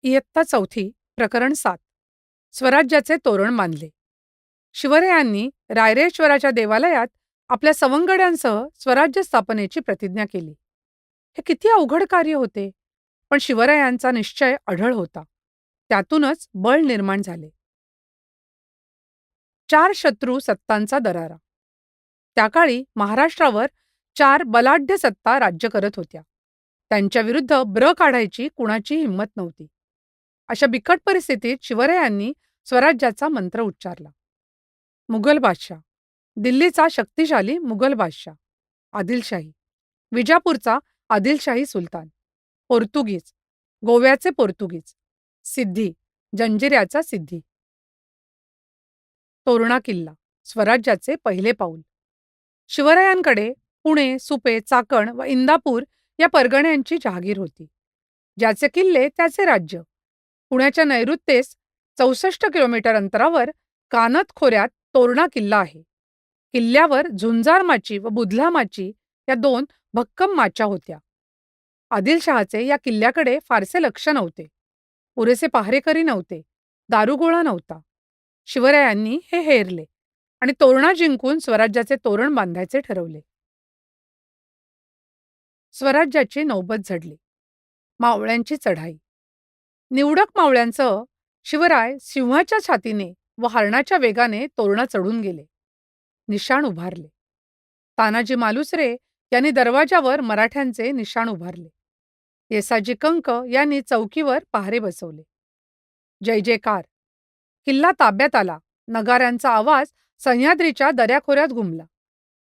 इयत्ता चौथी प्रकरण 7 स्वराज्याचे तोरण बांधले. शिवरायांनी रायरेश्वराच्या देवालयात आपल्या सवंगड्यांसह स्वराज्य स्थापनेची प्रतिज्ञा केली. हे किती अवघड कार्य होते, पण शिवरायांचा निश्चय अढळ होता. त्यातूनच बळ निर्माण झाले. 4 शत्रू सत्तांचा दरारा. त्या काळी महाराष्ट्रावर 4 बलाढ्य सत्ता राज्य करत होत्या. त्यांच्या विरुद्ध ब्र काढायची कुणाची हिंमत नव्हती. अशा बिकट परिस्थितीत शिवरायांनी स्वराज्याचा मंत्र उच्चारला. मुघल बादशाह, दिल्लीचा शक्तिशाली मुघल बादशाह, आदिलशाही, विजापूरचा आदिलशाही सुलतान, पोर्तुगीज, गोव्याचे पोर्तुगीज, सिद्धी, जंजिऱ्याचा सिद्धी. तोरणा किल्ला, स्वराज्याचे पहिले पाऊल. शिवरायांकडे पुणे, सुपे, चाकण व इंदापूर या परगण्यांची जहागीर होती. ज्याचे किल्ले त्याचे राज्य. पुण्याच्या नैऋत्येस 64 किलोमीटर अंतरावर कानत खोऱ्यात तोरणा किल्ला आहे. किल्ल्यावर झुंजार माची व बुधला माची या 2 भक्कम माच्या होत्या. आदिलशहाचे या किल्ल्याकडे फारसे लक्ष नव्हते. पुरेसे पहारेकरी नव्हते, दारुगोळा नव्हता. शिवरायांनी हे हेरले आणि तोरणा जिंकून स्वराज्याचे तोरण बांधायचे ठरवले. स्वराज्याची नौबत झडली. मावळ्यांची चढाई. निवडक मावळ्यांसह शिवराय सिंहाच्या छातीने व हरणाच्या वेगाने तोरणा चढून गेले. निशाण उभारले. तानाजी मालुसरे यांनी दरवाजावर मराठ्यांचे निशाण उभारले. येसाजी कंक यांनी चौकीवर पहारे बसवले. जय जयकार. किल्ला ताब्यात आला. नगाऱ्यांचा आवाज सह्याद्रीच्या दऱ्याखोऱ्यात घुमला.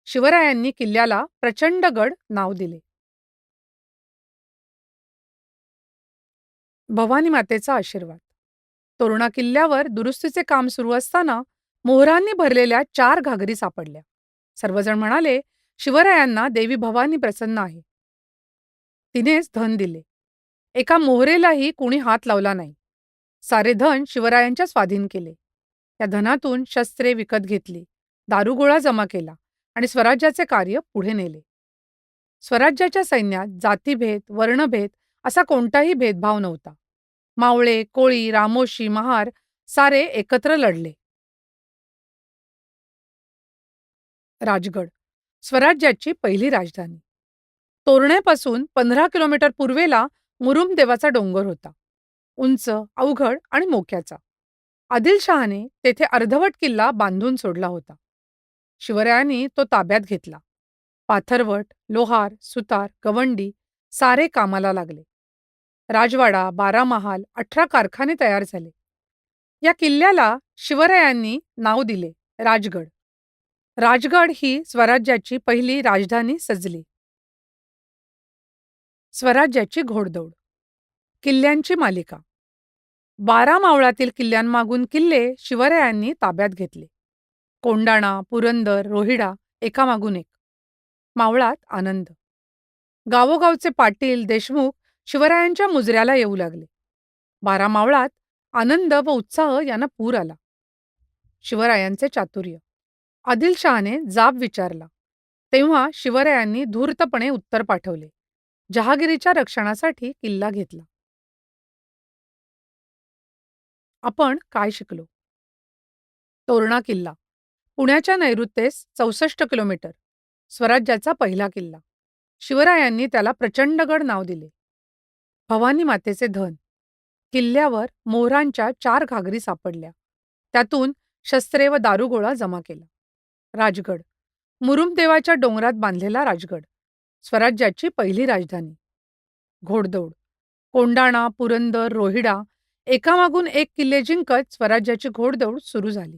शिवरायांनी किल्ल्याला प्रचंडगड नाव दिले. भवानी मातेचा आशीर्वाद. तोरणा किल्ल्यावर दुरुस्तीचे काम सुरू असताना मोहरांनी भरलेल्या 4 घागरी सापडल्या. सर्वजण म्हणाले, शिवरायांना देवी भवानी प्रसन्न आहे. तिनेच धन दिले. एका मोहरेलाही कुणी हात लावला नाही. सारे धन शिवरायांच्या स्वाधीन केले. या धनातून शस्त्रे विकत घेतली, दारुगोळा जमा केला आणि स्वराज्याचे कार्य पुढे नेले. स्वराज्याच्या सैन्यात जातीभेद, वर्णभेद असा कोणताही भेदभाव नव्हता. मावळे, कोळी, रामोशी, महार सारे एकत्र लढले. राजगड, स्वराज्याची पहिली राजधानी. तोरण्यापासून 15 किलोमीटर पूर्वेला मुरुमदेवाचा डोंगर होता. उंच, अवघड आणि मोक्याचा. आदिलशहाने तेथे अर्धवट किल्ला बांधून सोडला होता. शिवरायांनी तो ताब्यात घेतला. पाथरवट, लोहार, सुतार, गवंडी सारे कामाला लागले. राजवाडा, 12 महाल, 18 कारखाने तयार झाले. या किल्ल्याला शिवरायांनी नाव दिले राजगड. राजगड ही स्वराज्याची पहिली राजधानी सजली. स्वराज्याची घोडदौड. किल्ल्यांची मालिका. 12 मावळातील किल्ल्यांमागून किल्ले शिवरायांनी ताब्यात घेतले. कोंडाणा, पुरंदर, रोहिडा एकामागून एक. मावळात आनंद. गावोगावचे पाटील, देशमुख शिवरायांच्या मुजऱ्याला येऊ लागले. 12 मावळात आनंद व उत्साह यांना पूर आला. शिवरायांचे चातुर्य. आदिलशहाने जाब विचारला तेव्हा शिवरायांनी धूर्तपणे उत्तर पाठवले. जहागिरीच्या रक्षणासाठी किल्ला घेतला. आपण काय शिकलो? तोरणा किल्ला, पुण्याच्या नैऋत्येस 64 किलोमीटर, स्वराज्याचा पहिला किल्ला. शिवरायांनी त्याला प्रचंडगड नाव दिले. भवानी मातेचे धन. किल्ल्यावर मोहरांच्या 4 घागरी सापडल्या. त्यातून शस्त्रे व दारुगोळा जमा केला. राजगड, मुरुमदेवाच्या डोंगरात बांधलेला राजगड, स्वराज्याची पहिली राजधानी. घोडदौड. कोंडाणा, पुरंदर, रोहिडा एकामागून एक किल्ले जिंकत स्वराज्याची घोडदौड सुरू झाली.